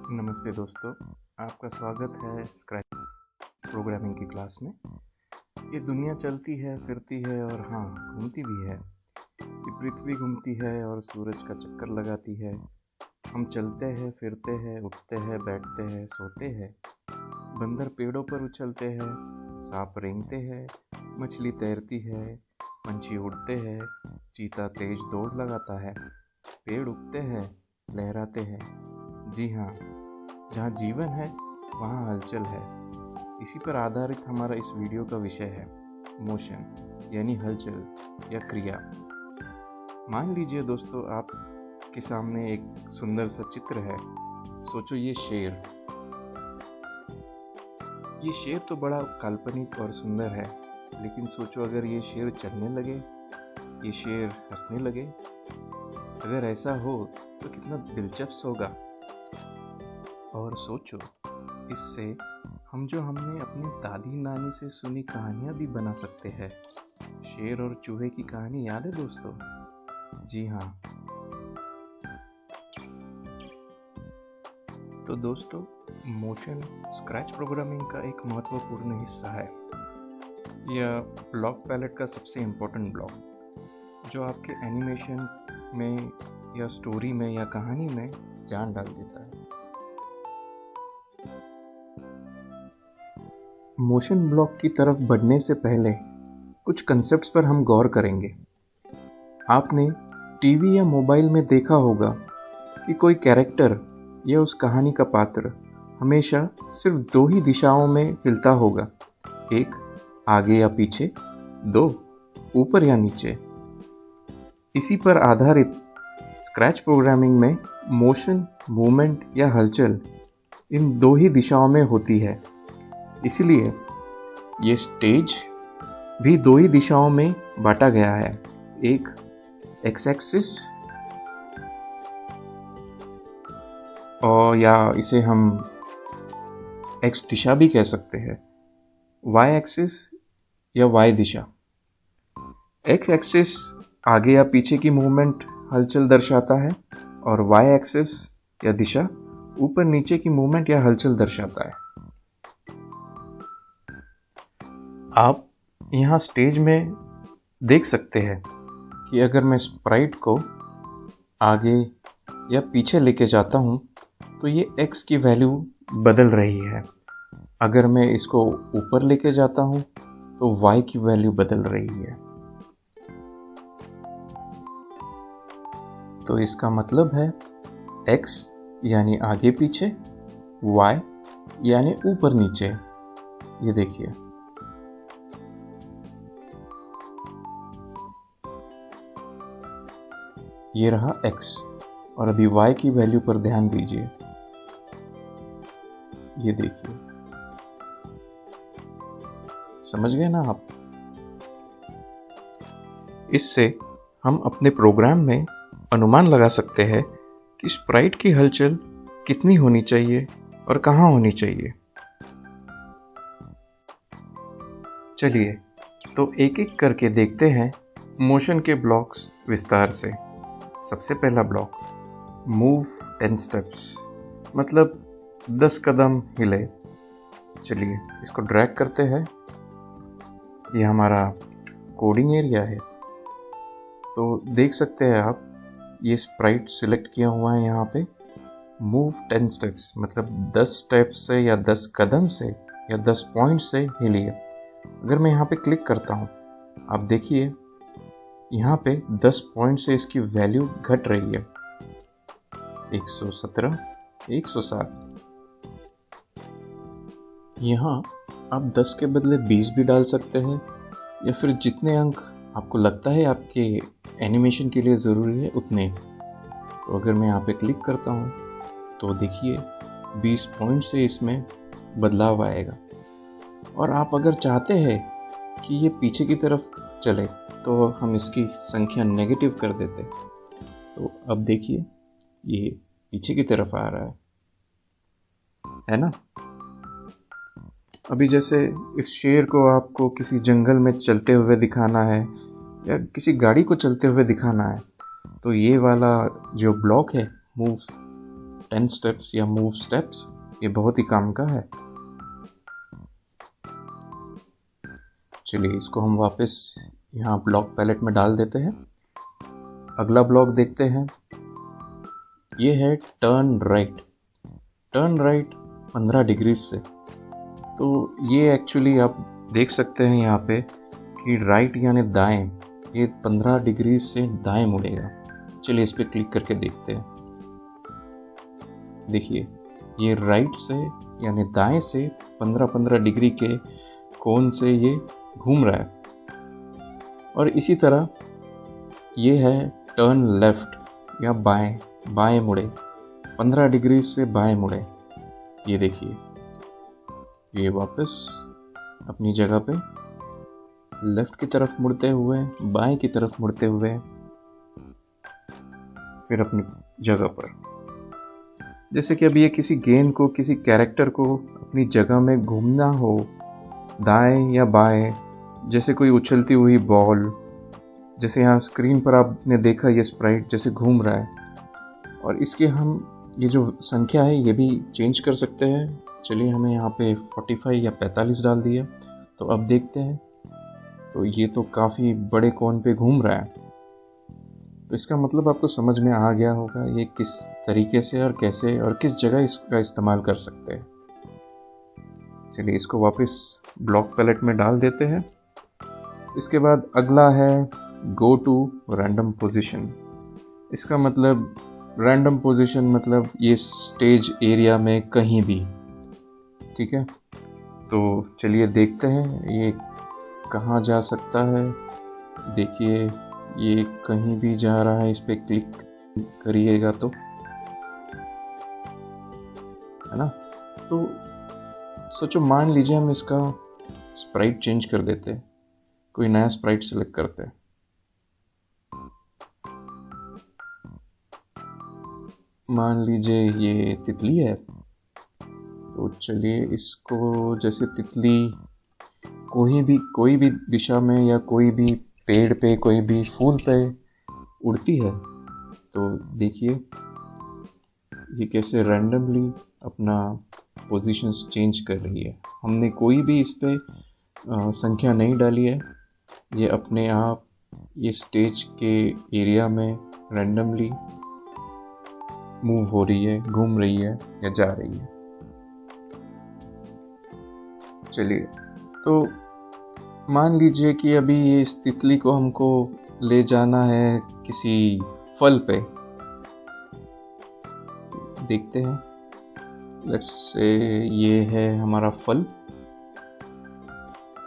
नमस्ते दोस्तों, आपका स्वागत है स्क्रैच प्रोग्रामिंग की क्लास में। ये दुनिया चलती है, फिरती है और हाँ, घूमती भी है। ये पृथ्वी घूमती है और सूरज का चक्कर लगाती है। हम चलते हैं, फिरते हैं, उठते हैं, बैठते हैं, सोते हैं। बंदर पेड़ों पर उछलते हैं, सांप रेंगते हैं, मछली तैरती है, पंछी उड़ते हैं, चीता तेज दौड़ लगाता है, पेड़ उगते हैं, लहराते हैं। जी हाँ, जहाँ जीवन है वहाँ हलचल है। इसी पर आधारित हमारा इस वीडियो का विषय है मोशन, यानी हलचल या क्रिया। मान लीजिए दोस्तों, आपके सामने एक सुंदर सा चित्र है। सोचो ये शेर तो बड़ा काल्पनिक और सुंदर है, लेकिन सोचो अगर ये शेर चलने लगे, ये शेर हंसने लगे। अगर ऐसा हो तो कितना दिलचस्प होगा। और सोचो, इससे हमने अपनी दादी नानी से सुनी कहानियाँ भी बना सकते हैं। शेर और चूहे की कहानी याद है दोस्तों? जी हाँ। तो दोस्तों, मोशन स्क्रैच प्रोग्रामिंग का एक महत्वपूर्ण हिस्सा है। यह ब्लॉक पैलेट का सबसे इम्पोर्टेंट ब्लॉक, जो आपके एनिमेशन में या स्टोरी में या कहानी में जान डाल देता है। मोशन ब्लॉक की तरफ बढ़ने से पहले कुछ कंसेप्ट्स पर हम गौर करेंगे। आपने टीवी या मोबाइल में देखा होगा कि कोई कैरेक्टर या उस कहानी का पात्र हमेशा सिर्फ दो ही दिशाओं में हिलता होगा, एक आगे या पीछे, दो ऊपर या नीचे। इसी पर आधारित स्क्रैच प्रोग्रामिंग में मोशन, मूवमेंट या हलचल इन दो ही दिशाओं में होती है। इसलिए ये स्टेज भी दो ही दिशाओं में बांटा गया है, एक एक्स एक्सिस और या इसे हम एक्स दिशा भी कह सकते हैं, वाई एक्सिस या वाई दिशा। एक्स एक्सिस आगे या पीछे की मूवमेंट हलचल दर्शाता है और वाई एक्सिस या दिशा ऊपर नीचे की मूवमेंट या हलचल दर्शाता है। आप यहाँ स्टेज में देख सकते हैं कि अगर मैं स्प्राइट को आगे या पीछे लेके जाता हूँ तो ये x की वैल्यू बदल रही है। अगर मैं इसको ऊपर लेके जाता हूँ तो y की वैल्यू बदल रही है। तो इसका मतलब है x यानी आगे पीछे, y यानी ऊपर नीचे। ये देखिए, ये रहा x और अभी y की वैल्यू पर ध्यान दीजिए। ये देखिए, समझ गए ना आप? इससे हम अपने प्रोग्राम में अनुमान लगा सकते हैं कि स्प्राइट की हलचल कितनी होनी चाहिए और कहाँ होनी चाहिए। चलिए तो एक एक करके देखते हैं मोशन के ब्लॉक्स विस्तार से। सबसे पहला ब्लॉक, मूव 10 स्टेप्स, मतलब 10 कदम हिले। चलिए इसको ड्रैग करते हैं। ये हमारा कोडिंग एरिया है। तो देख सकते हैं आप, ये स्प्राइट सिलेक्ट किया हुआ है यहाँ पे। मूव 10 स्टेप्स मतलब 10 स्टेप्स से या 10 कदम से या 10 पॉइंट से हिलिए। अगर मैं यहाँ पे क्लिक करता हूँ, आप देखिए यहाँ पे 10 पॉइंट से इसकी वैल्यू घट रही है, 117, 107। यहाँ आप 10 के बदले 20 भी डाल सकते हैं, या फिर जितने अंक आपको लगता है आपके एनिमेशन के लिए ज़रूरी है उतने। तो अगर मैं यहाँ पे क्लिक करता हूँ तो देखिए 20 पॉइंट से इसमें बदलाव आएगा। और आप अगर चाहते हैं कि ये पीछे की तरफ चले तो हम इसकी संख्या नेगेटिव कर देते। तो अब देखिए ये पीछे की तरफ आ रहा है ना? अभी जैसे इस शेर को आपको किसी जंगल में चलते हुए दिखाना है या किसी गाड़ी को चलते हुए दिखाना है, तो ये वाला जो ब्लॉक है, मूव 10 स्टेप्स या मूव स्टेप्स, ये बहुत ही काम का है। चलिए इसको हम वापस यहाँ ब्लॉक पैलेट में डाल देते हैं। अगला ब्लॉक देखते हैं, ये है turn right. Turn right 15 degree से, तो ये एक्चुअली आप देख सकते हैं यहाँ पे कि राइट यानी दाएं, ये 15 डिग्री से दाएं मुड़ेगा। चलिए इस पर क्लिक करके देखते हैं। देखिए ये राइट से यानी दाएं से 15-15 डिग्री के कोण से ये घूम रहा है। और इसी तरह ये है टर्न लेफ्ट या बाएं, बाएं मुड़े, 15 डिग्री से बाएं मुड़े। ये देखिए ये वापस अपनी जगह पे लेफ्ट की तरफ मुड़ते हुए, बाएं की तरफ मुड़ते हुए, फिर अपनी जगह पर। जैसे कि अभी ये किसी गेंद को, किसी कैरेक्टर को अपनी जगह में घूमना हो, दाएं या बाएं, जैसे कोई उछलती हुई बॉल, जैसे यहाँ स्क्रीन पर आपने देखा ये स्प्राइट जैसे घूम रहा है। और इसके हम ये जो संख्या है ये भी चेंज कर सकते हैं। चलिए हमें यहाँ पे 45 या 45 डाल दिया, तो अब देखते हैं, तो ये तो काफ़ी बड़े कोण पे घूम रहा है। तो इसका मतलब आपको समझ में आ गया होगा ये किस तरीके से और कैसे और किस जगह इसका इस्तेमाल कर सकते हैं। चलिए इसको वापस ब्लॉक पैलेट में डाल देते हैं। इसके बाद अगला है गो टू रैंडम पोजीशन। इसका मतलब रैंडम पोजीशन मतलब ये स्टेज एरिया में कहीं भी, ठीक है। तो चलिए देखते हैं ये कहाँ जा सकता है। देखिए ये कहीं भी जा रहा है, इस पर क्लिक करिएगा तो, है ना। तो सोचो, मान लीजिए हम इसका स्प्राइट चेंज कर देते हैं, कोई नया स्प्राइट सेलेक्ट करते हैं। मान लीजिए ये तितली है, तो चलिए इसको जैसे तितली कोई भी दिशा में या कोई भी पेड़ पे, कोई भी फूल पे उड़ती है, तो देखिए ये कैसे रैंडमली अपना पोजीशंस चेंज कर रही है। हमने कोई भी इस पे संख्या नहीं डाली है, ये अपने आप ये स्टेज के एरिया में रैंडमली मूव हो रही है, घूम रही है या जा रही है। चलिए तो मान लीजिए कि अभी ये इस तितली को हमको ले जाना है किसी फल पे। देखते हैं, लेट्स से ये है हमारा फल,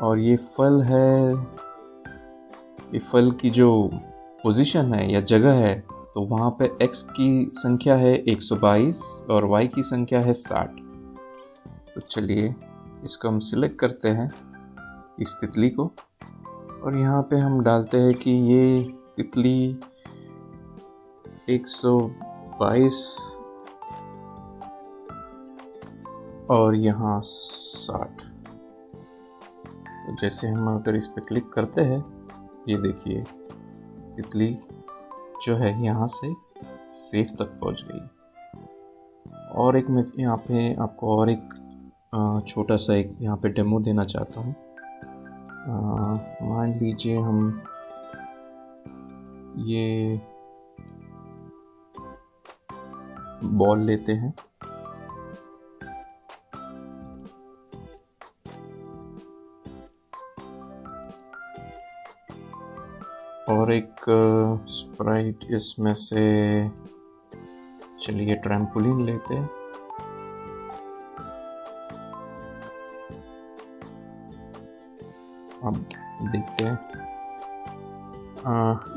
और ये फल है, ये फल की जो पोजीशन है या जगह है, तो वहाँ पे x की संख्या है 122 और y की संख्या है 60। तो चलिए इसको हम सिलेक्ट करते हैं, इस तितली को, और यहाँ पे हम डालते हैं कि ये तितली 122 और यहाँ 60। तो जैसे हम अगर इस पे क्लिक करते हैं, ये देखिए तितली जो है यहाँ से सेफ तक पहुँच गई। और एक मैं यहाँ पे आपको और एक छोटा सा एक यहाँ पे डेमो देना चाहता हूँ। मान लीजिए हम ये बॉल लेते हैं, और एक स्प्राइट इसमें से, चलिए ट्रैम्पोलिन लेते हैं। अब देखते हैं,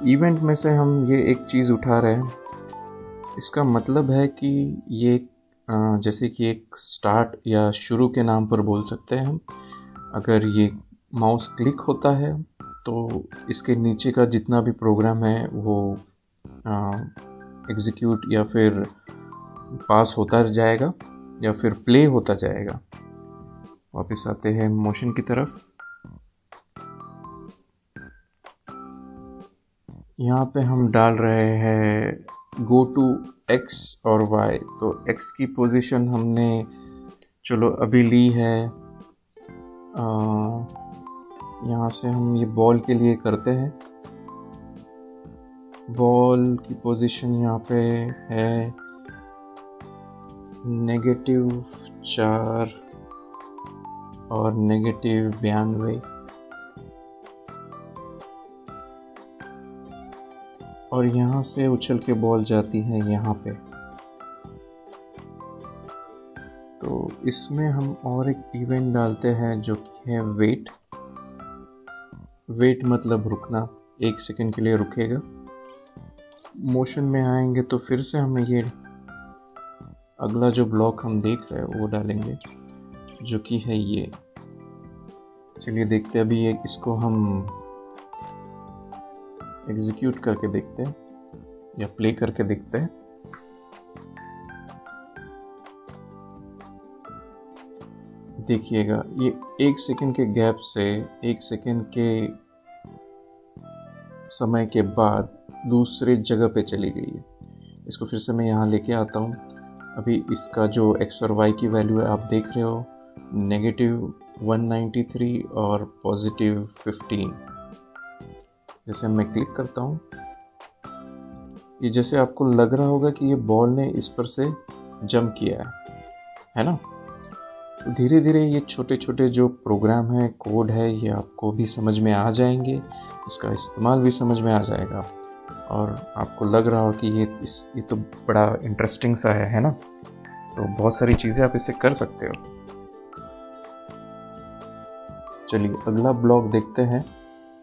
इवेंट में से हम ये एक चीज़ उठा रहे हैं। इसका मतलब है कि ये जैसे कि एक स्टार्ट या शुरू के नाम पर बोल सकते हैं हम। अगर ये माउस क्लिक होता है तो इसके नीचे का जितना भी प्रोग्राम है वो एग्जीक्यूट या फिर पास होता जाएगा या फिर प्ले होता जाएगा। वापस आते हैं मोशन की तरफ। यहाँ पे हम डाल रहे हैं गो टू एक्स और वाई। तो एक्स की पोजीशन हमने चलो अभी ली है। यहाँ से हम ये बॉल के लिए करते हैं। बॉल की पोजीशन यहाँ पे है -4 और -92, और यहाँ से उछल के बॉल जाती है यहाँ पे। तो इसमें हम और एक इवेंट डालते हैं जो कि है वेट। वेट मतलब रुकना, 1 सेकंड के लिए रुकेगा। मोशन में आएंगे तो फिर से हमें ये अगला जो ब्लॉक हम देख रहे हैं वो डालेंगे, जो कि है ये। चलिए देखते हैं अभी ये, इसको हम एग्जीक्यूट करके देखते हैं या प्ले करके देखते हैं। देखिएगा ये 1 सेकंड के गैप से 1 सेकंड के समय के बाद दूसरे जगह पे चली गई है। इसको फिर से मैं यहाँ लेके आता हूँ। अभी इसका जो x और y की वैल्यू है आप देख रहे हो, -193 और +15। जैसे मैं क्लिक करता हूँ, ये जैसे आपको लग रहा होगा कि ये बॉल ने इस पर से जंप किया है ना। तो धीरे धीरे ये छोटे छोटे जो प्रोग्राम है, कोड है, ये आपको भी समझ में आ जाएंगे, इसका इस्तेमाल भी समझ में आ जाएगा और आपको लग रहा हो कि ये तो बड़ा इंटरेस्टिंग सा है ना। तो बहुत सारी चीज़ें आप इससे कर सकते हो। चलिए अगला ब्लॉक देखते हैं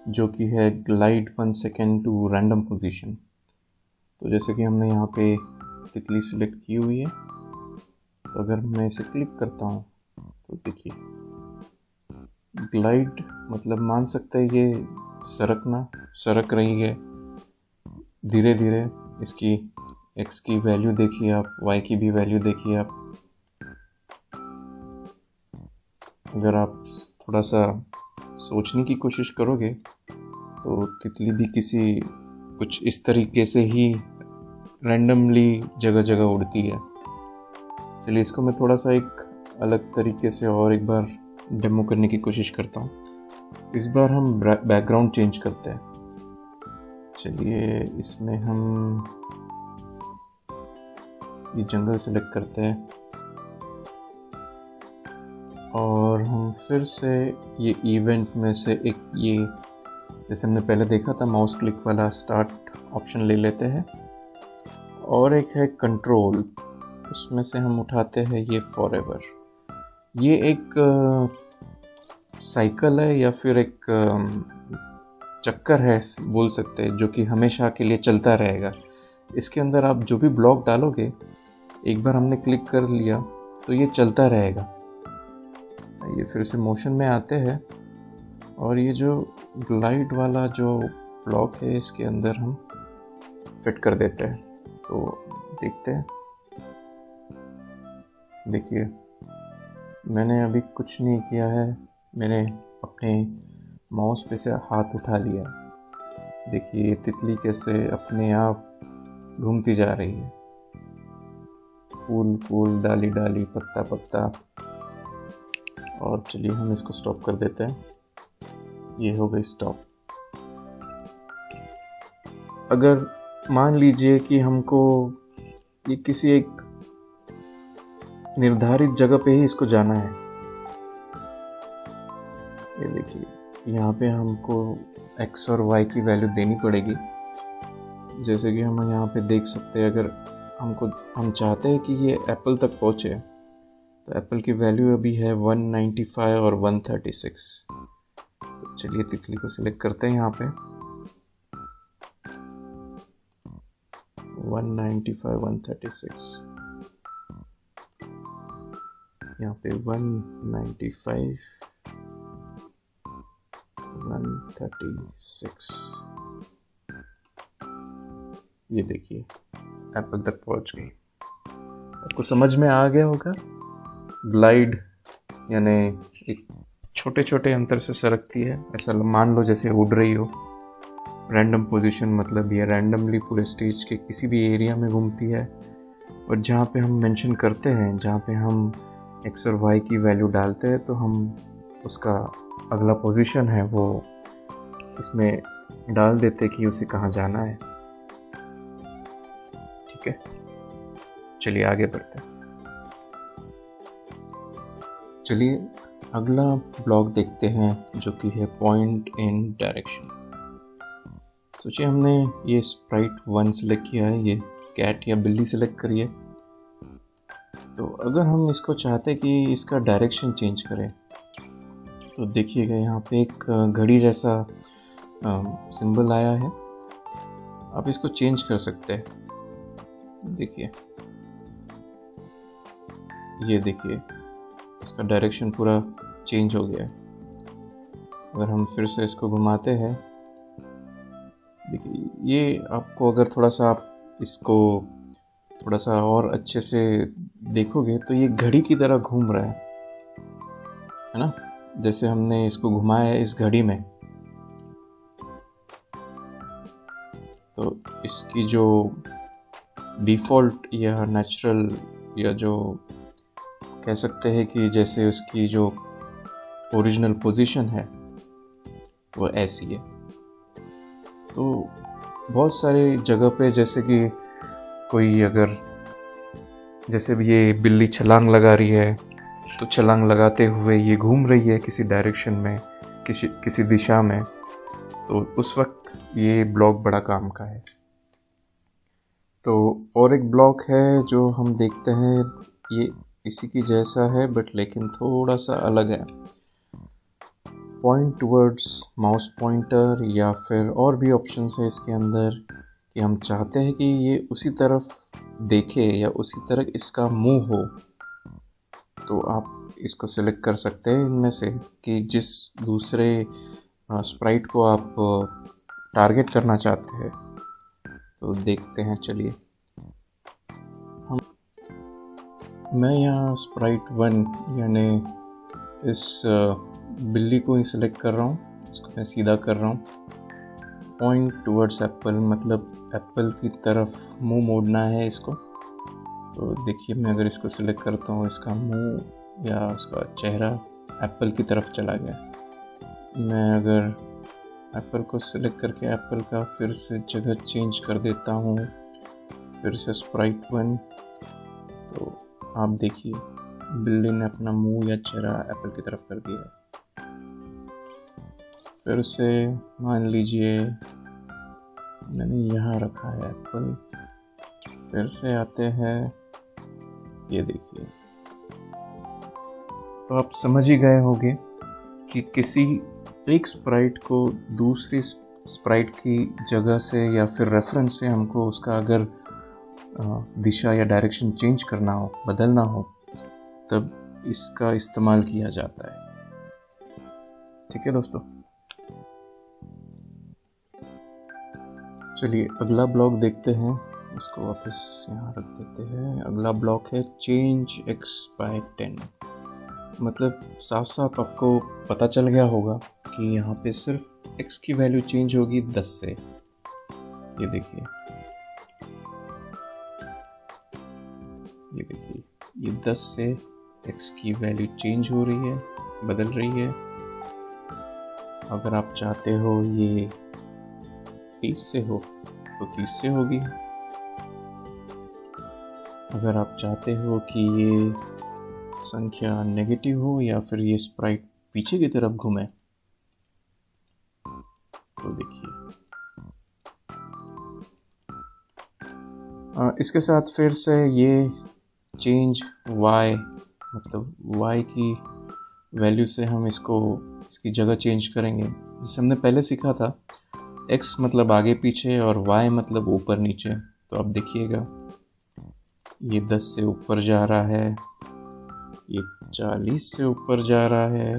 जो कि है glide 1 second to random position. तो जैसे कि हमने यहाँ पे तितली सिलेक्ट की हुई है, तो अगर मैं इसे क्लिक करता हूँ तो देखिए ग्लाइड मतलब मान सकते हैं ये सरक रही है धीरे धीरे। इसकी x की वैल्यू देखिए आप, y की भी वैल्यू देखिए आप। अगर आप थोड़ा सा सोचने की कोशिश करोगे तो तितली भी कुछ इस तरीके से ही रैंडमली जगह जगह उड़ती है। चलिए इसको मैं थोड़ा सा एक अलग तरीके से और एक बार डेमो करने की कोशिश करता हूँ। इस बार हम बैकग्राउंड चेंज करते हैं। चलिए इसमें हम ये जंगल सेलेक्ट करते हैं और हम फिर से ये इवेंट में से एक, ये जैसे हमने पहले देखा था माउस क्लिक वाला स्टार्ट ऑप्शन ले लेते हैं, और एक है कंट्रोल, उसमें से हम उठाते हैं ये फॉरएवर। ये एक साइकिल है या फिर एक चक्कर है बोल सकते हैं, जो कि हमेशा के लिए चलता रहेगा। इसके अंदर आप जो भी ब्लॉक डालोगे, एक बार हमने क्लिक कर लिया तो ये चलता रहेगा। ये फिर से मोशन में आते हैं और ये जो ग्लाइड वाला जो ब्लॉक है इसके अंदर हम फिट कर देते हैं। तो देखते हैं, देखिए मैंने अभी कुछ नहीं किया है, मैंने अपने माउस पे से हाथ उठा लिया। देखिए तितली कैसे अपने आप घूमती जा रही है, फूल फूल, डाली डाली, पत्ता पत्ता। और चलिए हम इसको स्टॉप कर देते हैं। ये हो गई स्टॉप। अगर मान लीजिए कि हमको ये किसी एक निर्धारित जगह पे ही इसको जाना है, ये देखिए यहाँ पे हमको x और y की वैल्यू देनी पड़ेगी। जैसे कि हम यहाँ पे देख सकते हैं, अगर हम चाहते हैं कि ये एप्पल तक पहुँचे, तो एप्पल की वैल्यू अभी है 195 और 136। तो चलिए तितली को सिलेक्ट करते हैं यहाँ पे, 195 136, यहाँ पे 195 136। ये देखिए एप्पल तक पहुंच गई। आपको समझ में आ गया होगा ग्लाइड यानी एक छोटे छोटे अंतर से सरकती है। ऐसा मान लो जैसे उड़ रही हो। रैंडम पोजीशन मतलब ये रैंडमली पूरे स्टेज के किसी भी एरिया में घूमती है, और जहाँ पे हम मेंशन करते हैं, जहाँ पे हम एक्स और वाई की वैल्यू डालते हैं, तो हम उसका अगला पोजीशन है वो इसमें डाल देते कि उसे कहाँ जाना है। ठीक है, चलिए आगे बढ़ते हैं। चलिए अगला ब्लॉक देखते हैं, जो कि है पॉइंट इन डायरेक्शन। सोचिए हमने ये स्प्राइट 1 सेलेक्ट किया है, ये कैट या बिल्ली सेलेक्ट करिए। तो अगर हम इसको चाहते कि इसका डायरेक्शन चेंज करें, तो देखिएगा यहाँ पे एक घड़ी जैसा सिंबल आया है। आप इसको चेंज कर सकते हैं। देखिए, ये देखिए इसका डायरेक्शन पूरा चेंज हो गया है। अगर हम फिर से इसको घुमाते हैं, देखिए ये आपको अगर थोड़ा सा आप इसको थोड़ा सा और अच्छे से देखोगे तो ये घड़ी की तरह घूम रहा है ना, जैसे हमने इसको घुमाया है इस घड़ी में। तो इसकी जो डिफ़ॉल्ट या नेचुरल या जो कह सकते हैं कि जैसे उसकी जो ओरिजिनल पोजीशन है वो ऐसी है। तो बहुत सारी जगह पे जैसे कि कोई अगर जैसे भी ये बिल्ली छलांग लगा रही है, तो छलांग लगाते हुए ये घूम रही है किसी डायरेक्शन में, किसी दिशा में, तो उस वक्त ये ब्लॉक बड़ा काम का है। तो और एक ब्लॉक है जो हम देखते हैं, ये इसी की जैसा है बट लेकिन थोड़ा सा अलग है। पॉइंट टुवर्ड्स माउस पॉइंटर, या फिर और भी ऑप्शंस है इसके अंदर कि हम चाहते हैं कि ये उसी तरफ देखे या उसी तरह इसका मुंह हो, तो आप इसको सिलेक्ट कर सकते हैं इनमें से कि जिस दूसरे स्प्राइट को आप टारगेट करना चाहते हैं। तो देखते हैं, चलिए मैं यहाँ स्प्राइट 1 यानी इस बिल्ली को ही सिलेक्ट कर रहा हूँ। इसको मैं सीधा कर रहा हूँ। पॉइंट टुवर्ड्स एप्पल मतलब एप्पल की तरफ मुंह मोड़ना है इसको। तो देखिए मैं अगर इसको सिलेक्ट करता हूँ, इसका मुंह या उसका चेहरा एप्पल की तरफ चला गया। मैं अगर एप्पल को सिलेक्ट करके एप्पल का फिर से जगह चेंज कर देता हूँ, फिर से स्प्राइट 1, तो आप देखिए बिल्ली ने अपना मुंह या चेहरा एप्पल की तरफ कर दिया है। फिर से मान लीजिए मैंने यहाँ रखा है एप्पल, फिर से आते हैं, ये देखिए। तो आप समझ ही गए होंगे कि किसी एक स्प्राइट को दूसरी स्प्राइट की जगह से या फिर रेफरेंस से हमको उसका अगर दिशा या डायरेक्शन चेंज करना हो, बदलना हो, तब इसका इस्तेमाल किया जाता है। ठीक है दोस्तों, चलिए अगला ब्लॉक देखते हैं। इसको वापस यहाँ रख देते हैं। अगला ब्लॉक है चेंज x by 10। मतलब साफ साफ आपको पता चल गया होगा कि यहाँ पे सिर्फ x की वैल्यू चेंज होगी 10 से। ये देखिए, ये 10 से x की वैल्यू चेंज हो रही है, बदल रही है। अगर आप चाहते हो ये 30 से हो तो 30 से होगी। अगर आप चाहते हो कि ये संख्या नेगेटिव हो या फिर ये स्प्राइट पीछे की तरफ घूमे, तो देखिए इसके साथ फिर से ये चेंज y मतलब y की वैल्यू से हम इसकी जगह चेंज करेंगे। जैसे हमने पहले सीखा था, x मतलब आगे पीछे और y मतलब ऊपर नीचे। तो अब देखिएगा ये 10 से ऊपर जा रहा है, ये 40 से ऊपर जा रहा है,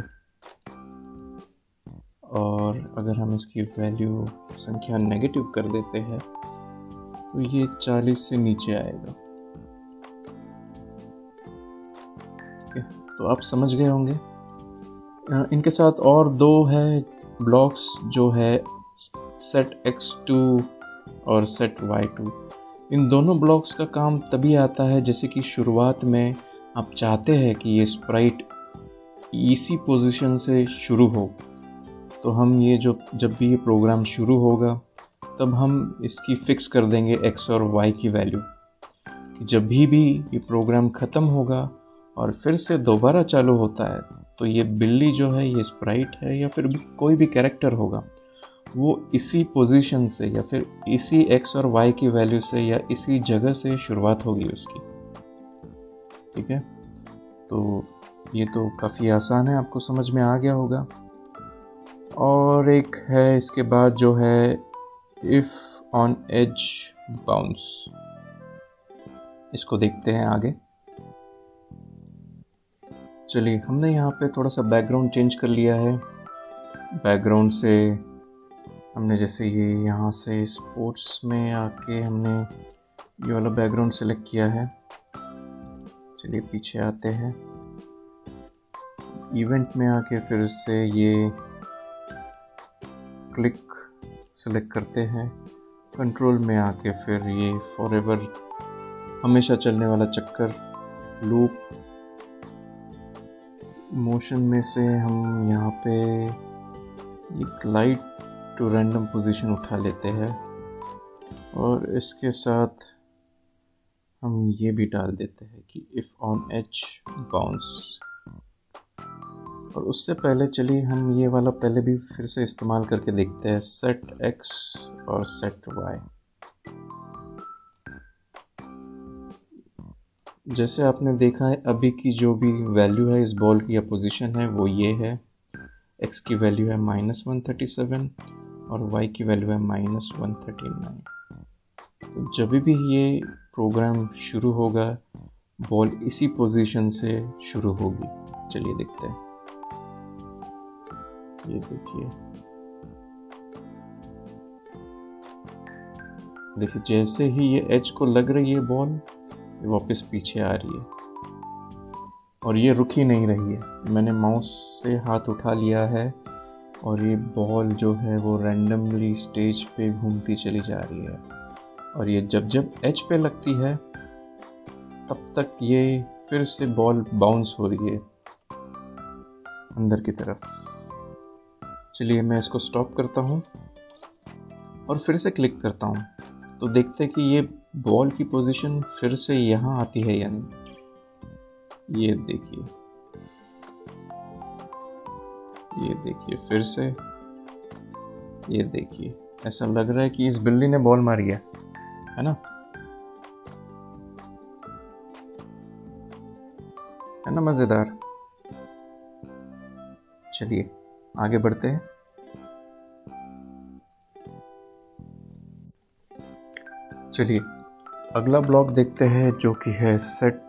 और अगर हम इसकी वैल्यू संख्या नेगेटिव कर देते हैं तो ये 40 से नीचे आएगा। ठीक है, तो आप समझ गए होंगे इनके साथ और दो है ब्लॉक्स जो है सेट x2 और सेट y2। इन दोनों ब्लॉक्स का काम तभी आता है जैसे कि शुरुआत में आप चाहते हैं कि ये स्प्राइट इसी पोजीशन से शुरू हो, तो हम ये जब भी ये प्रोग्राम शुरू होगा तब हम इसकी फ़िक्स कर देंगे x और y की वैल्यू, कि जब भी ये प्रोग्राम ख़त्म होगा और फिर से दोबारा चालू होता है तो ये बिल्ली जो है, ये स्प्राइट है या फिर भी कोई भी कैरेक्टर होगा, वो इसी पोजीशन से या फिर इसी x और y की वैल्यू से या इसी जगह से शुरुआत होगी उसकी। ठीक है, तो ये तो काफ़ी आसान है, आपको समझ में आ गया होगा। और एक है इसके बाद जो है इफ़ ऑन एज बाउंस, इसको देखते हैं आगे। चलिए, हमने यहाँ पे थोड़ा सा बैकग्राउंड चेंज कर लिया है। बैकग्राउंड से हमने जैसे ये यहाँ से स्पोर्ट्स में आके हमने ये वाला बैकग्राउंड सेलेक्ट किया है। चलिए पीछे आते हैं, इवेंट में आके फिर से ये क्लिक सेलेक्ट करते हैं। कंट्रोल में आके फिर ये फॉरएवर हमेशा चलने वाला चक्कर लूप, मोशन में से हम यहाँ पे एक लाइट टू रैंडम पोजीशन उठा लेते हैं और इसके साथ हम ये भी डाल देते हैं कि इफ़ ऑन एज बाउंस। और उससे पहले चलिए हम ये वाला पहले भी फिर से इस्तेमाल करके देखते हैं, सेट x और सेट y। जैसे आपने देखा है अभी की जो भी वैल्यू है इस बॉल की या पोजीशन है वो ये है, x की वैल्यू है -137 और y की वैल्यू है -139। तो जब भी ये प्रोग्राम शुरू होगा बॉल इसी पोजीशन से शुरू होगी। चलिए देखते हैं, ये देखिए जैसे ही ये एज को लग रही है बॉल, ये वापस पीछे आ रही है और ये रुक ही नहीं रही है। मैंने माउस से हाथ उठा लिया है और ये बॉल जो है वो रैंडमली स्टेज पे घूमती चली जा रही है और ये जब एज पे लगती है तब तक ये फिर से बॉल बाउंस हो रही है अंदर की तरफ। चलिए मैं इसको स्टॉप करता हूँ और फिर से क्लिक करता हूँ, तो देखते हैं कि ये बॉल की पोजीशन फिर से यहाँ आती है या नहीं। ये देखिए फिर से, ये देखिए ऐसा लग रहा है कि इस बिल्ली ने बॉल मारी है ना, है ना मज़ेदार। चलिए आगे बढ़ते हैं। चलिए अगला ब्लॉक देखते हैं जो कि है सेट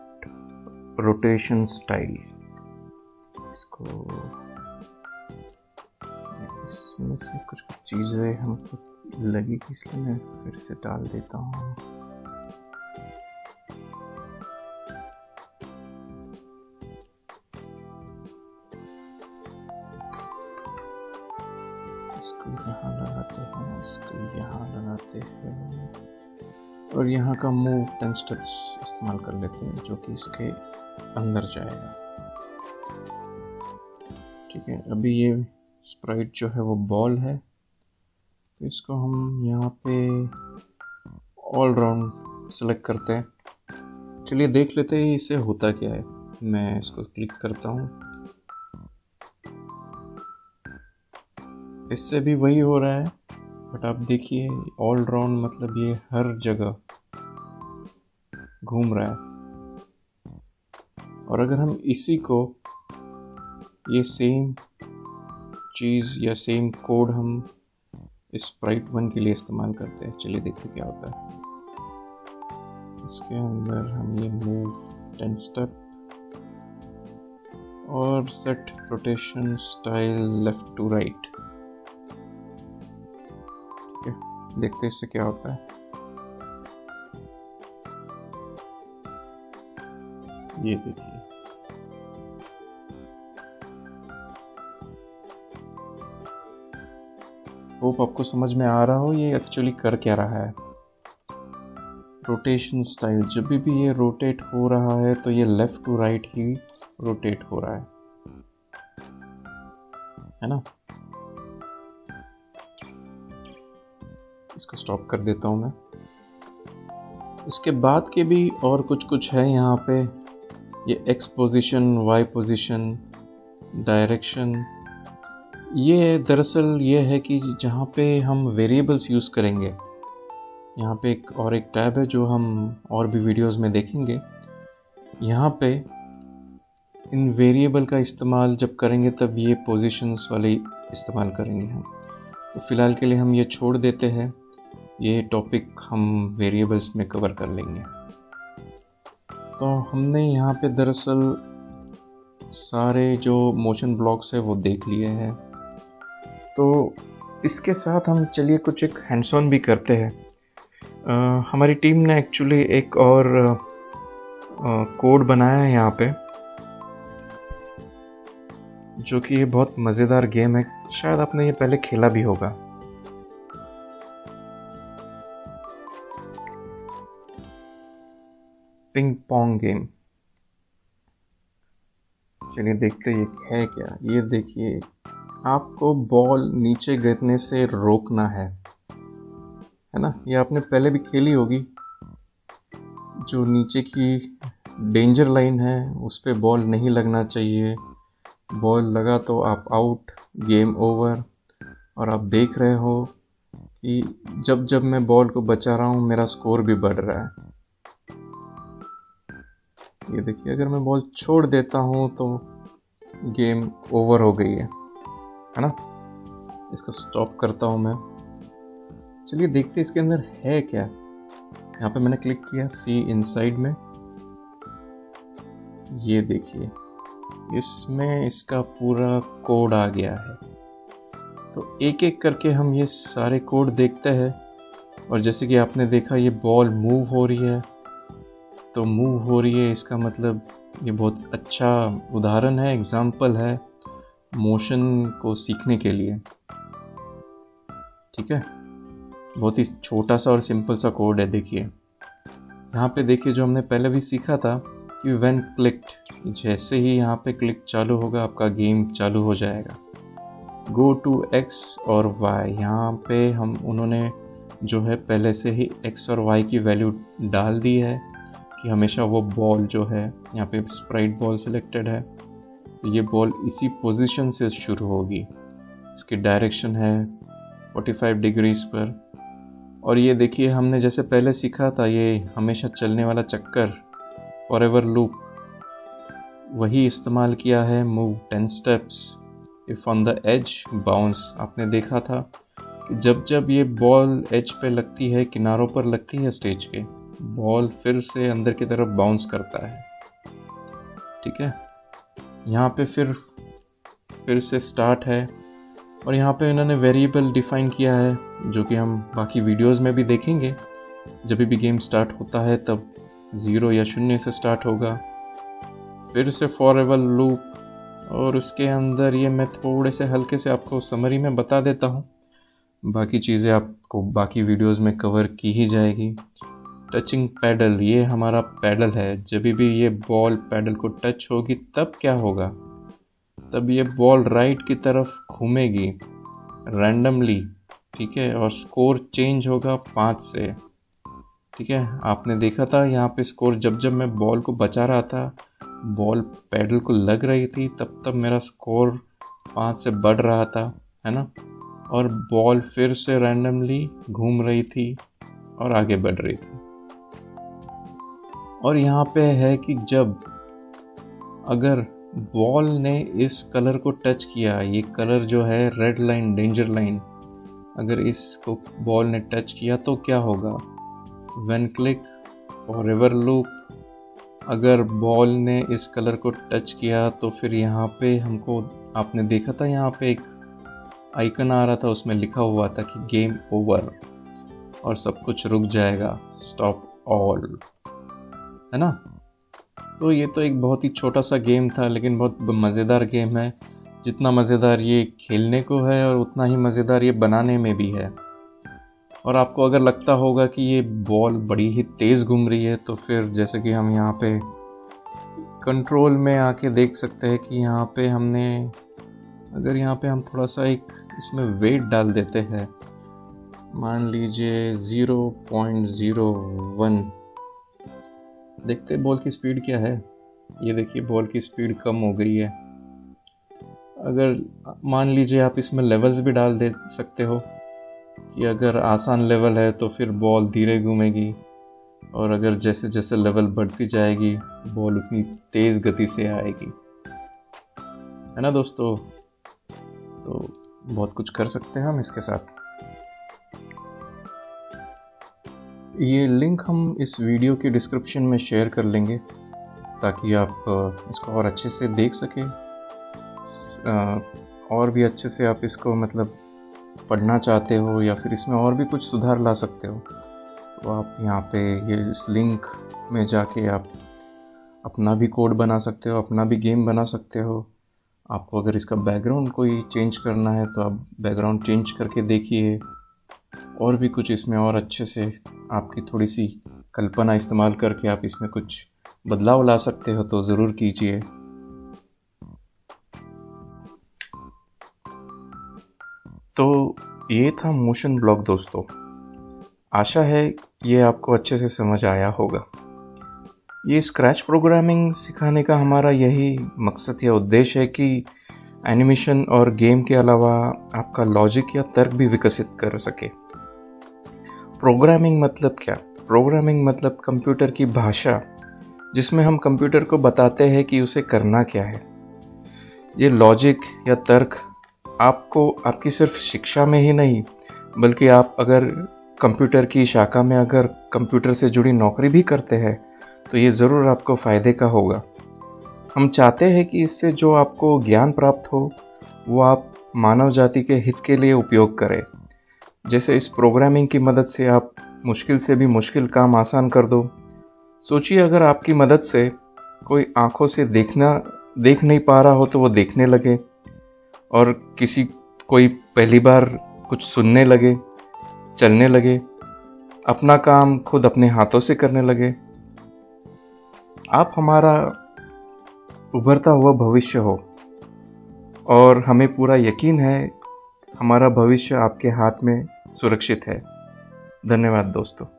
रोटेशन स्टाइल। इसको इसमें से कुछ चीज़ें हमको लगी इसलिए मैं फिर से डाल देता हूँ। इसको यहाँ लगाते हैं, इसको यहाँ लगाते हैं और यहाँ का मूव 10 स्टेप्स इस्तेमाल कर लेते हैं जो कि इसके अंदर जाएगा। ठीक है, अभी ये स्प्राइट जो है वो बॉल है, तो इसको हम यहाँ पे ऑल राउंड सेलेक्ट करते हैं। चलिए देख लेते हैं इससे होता क्या है। मैं इसको क्लिक करता हूँ, इससे भी वही हो रहा है, बट आप देखिए ऑल राउंड मतलब ये हर जगह घूम रहा है। और अगर हम इसी को ये सेम चीज़ या सेम कोड हम स्प्राइट 1 के लिए इस्तेमाल करते हैं, चलिए देखते क्या होता है। इसके अंदर हम ये मूव 10 स्टेप और set rotation style left to right. देखते इससे क्या होता है। ये देखिए होप आपको समझ में आ रहा हो ये एक्चुअली कर क्या रहा है। रोटेशन स्टाइल, जब भी ये रोटेट हो रहा है तो ये लेफ़्ट टू राइट ही रोटेट हो रहा है ना। इसको स्टॉप कर देता हूँ मैं। इसके बाद के भी और कुछ है यहाँ पे, ये X position, Y position, direction. ये दरअसल ये है कि जहाँ पे हम वेरिएबल्स यूज़ करेंगे, यहाँ पे एक टैब है जो हम और भी वीडियोस में देखेंगे। यहाँ पे इन वेरिएबल का इस्तेमाल जब करेंगे तब ये पोजीशंस वाले इस्तेमाल करेंगे हम। तो फ़िलहाल के लिए हम ये छोड़ देते हैं, ये टॉपिक हम वेरिएबल्स में कवर कर लेंगे। तो हमने यहाँ पे दरअसल सारे जो मोशन ब्लॉक्स है वो देख लिए हैं। तो इसके साथ हम चलिए कुछ एक हैंड्स ऑन भी करते हैं। हमारी टीम ने एक्चुअली एक और कोड बनाया है यहाँ पे, जो कि ये बहुत मज़ेदार गेम है। शायद आपने ये पहले खेला भी होगा। Ping pong game. चलिए देखते हैं ये है क्या। ये देखिए, आपको बॉल नीचे गिरने से रोकना है ना। ये आपने पहले भी खेली होगी। जो नीचे की डेंजर लाइन है उस पे बॉल नहीं लगना चाहिए। बॉल लगा तो आप आउट, गेम ओवर। और आप देख रहे हो कि जब जब मैं बॉल को बचा रहा हूँ मेरा स्कोर भी बढ़ रहा है। ये देखिए, अगर मैं बॉल छोड़ देता हूँ तो गेम ओवर हो गई है ना। इसको स्टॉप करता हूँ मैं। चलिए देखते इसके अंदर है क्या। यहाँ पे मैंने क्लिक किया सी इनसाइड में। ये देखिए, इसमें इसका पूरा कोड आ गया है। तो एक एक करके हम ये सारे कोड देखते हैं। और जैसे कि आपने देखा, ये बॉल मूव हो रही है। तो मूव हो रही है, इसका मतलब ये बहुत अच्छा उदाहरण है, एग्जाम्पल है मोशन को सीखने के लिए। ठीक है, बहुत ही छोटा सा और सिंपल सा कोड है। देखिए यहाँ पे, देखिए जो हमने पहले भी सीखा था कि व्हेन क्लिक्ड, जैसे ही यहाँ पे क्लिक चालू होगा आपका गेम चालू हो जाएगा। गो टू एक्स और वाई, यहाँ पे उन्होंने जो है पहले से ही एक्स और वाई की वैल्यू डाल दी है कि हमेशा वो बॉल जो है, यहाँ पे स्प्राइट बॉल सिलेक्टेड है, तो ये बॉल इसी पोजीशन से शुरू होगी। इसकी डायरेक्शन है 45 डिग्रीज पर। और ये देखिए, हमने जैसे पहले सीखा था ये हमेशा चलने वाला चक्कर, फॉरएवर लूप, वही इस्तेमाल किया है। Move 10 steps if on the edge bounce. आपने देखा था कि जब जब ये बॉल एज पे लगती है, किनारों पर लगती है स्टेज के, बॉल फिर से अंदर की तरफ बाउंस करता है। ठीक है, यहाँ पे फिर से स्टार्ट है। और यहाँ पे इन्होंने वेरिएबल डिफाइन किया है, जो कि हम बाकी वीडियोस में भी देखेंगे। जब भी गेम स्टार्ट होता है तब 0 या 0 से स्टार्ट होगा। फिर से फॉरएवर लूप। और उसके अंदर ये मैं थोड़े से हल्के से आपको समरी में बता देता हूँ, बाकी चीज़ें आपको बाकी वीडियोस में कवर की ही जाएगी। टचिंग पैडल, ये हमारा पैडल है। जब भी ये बॉल पैडल को टच होगी तब क्या होगा, तब ये बॉल राइट की तरफ घूमेगी रैंडमली। ठीक है, और स्कोर चेंज होगा 5 से। ठीक है, आपने देखा था यहाँ पे स्कोर, जब जब मैं बॉल को बचा रहा था, बॉल पैडल को लग रही थी, तब तब मेरा स्कोर 5 से बढ़ रहा था, है ना। और बॉल फिर से रैंडमली घूम रही थी और आगे बढ़ रही थी। और यहाँ पे है कि जब अगर बॉल ने इस कलर को टच किया, ये कलर जो है रेड लाइन, डेंजर लाइन, अगर इसको बॉल ने टच किया तो क्या होगा। When click, forever loop. अगर बॉल ने इस कलर को टच किया तो फिर यहाँ पे हमको, आपने देखा था यहाँ पे एक आइकन आ रहा था, उसमें लिखा हुआ था कि गेम ओवर और सब कुछ रुक जाएगा, स्टॉप ऑल, है ना। तो ये तो एक बहुत ही छोटा सा गेम था, लेकिन बहुत मज़ेदार गेम है। जितना मज़ेदार ये खेलने को है और उतना ही मज़ेदार ये बनाने में भी है। और आपको अगर लगता होगा कि ये बॉल बड़ी ही तेज़ घूम रही है, तो फिर जैसे कि हम यहाँ पे कंट्रोल में आके देख सकते हैं कि यहाँ पे हमने, अगर यहाँ पे हम थोड़ा सा एक इसमें वेट डाल देते हैं, मान लीजिए 0.01, देखते हैं बॉल की स्पीड क्या है। ये देखिए बॉल की स्पीड कम हो गई है। अगर मान लीजिए आप इसमें लेवल्स भी डाल दे सकते हो कि अगर आसान लेवल है तो फिर बॉल धीरे घूमेगी, और अगर जैसे जैसे लेवल बढ़ती जाएगी बॉल उतनी तेज़ गति से आएगी, है ना दोस्तों। तो बहुत कुछ कर सकते हैं हम इसके साथ। ये लिंक हम इस वीडियो के डिस्क्रिप्शन में शेयर कर लेंगे ताकि आप इसको और अच्छे से देख सकें, और भी अच्छे से आप इसको मतलब पढ़ना चाहते हो या फिर इसमें और भी कुछ सुधार ला सकते हो, तो आप यहाँ पे ये इस लिंक में जाके आप अपना भी कोड बना सकते हो, अपना भी गेम बना सकते हो। आपको अगर इसका बैकग्राउंड कोई चेंज करना है तो आप बैकग्राउंड चेंज करके देखिए, और भी कुछ इसमें और अच्छे से आपकी थोड़ी सी कल्पना इस्तेमाल करके आप इसमें कुछ बदलाव ला सकते हो, तो ज़रूर कीजिए। तो ये था मोशन ब्लॉक दोस्तों। आशा है ये आपको अच्छे से समझ आया होगा। ये स्क्रैच प्रोग्रामिंग सिखाने का हमारा यही मकसद या उद्देश्य है कि एनिमेशन और गेम के अलावा आपका लॉजिक या तर्क भी विकसित कर सके। प्रोग्रामिंग मतलब क्या? प्रोग्रामिंग मतलब कंप्यूटर की भाषा, जिसमें हम कंप्यूटर को बताते हैं कि उसे करना क्या है। ये लॉजिक या तर्क आपको आपकी सिर्फ शिक्षा में ही नहीं, बल्कि आप अगर कंप्यूटर की शाखा में अगर कंप्यूटर से जुड़ी नौकरी भी करते हैं तो ये ज़रूर आपको फ़ायदे का होगा। हम चाहते हैं कि इससे जो आपको ज्ञान प्राप्त हो वो आप मानव जाति के हित के लिए उपयोग करें। जैसे इस प्रोग्रामिंग की मदद से आप मुश्किल से भी मुश्किल काम आसान कर दो। सोचिए अगर आपकी मदद से कोई आँखों से देख नहीं पा रहा हो तो वो देखने लगे, और कोई पहली बार कुछ सुनने लगे, चलने लगे, अपना काम खुद अपने हाथों से करने लगे। आप हमारा उभरता हुआ भविष्य हो, और हमें पूरा यकीन है हमारा भविष्य आपके हाथ में सुरक्षित है। धन्यवाद दोस्तों।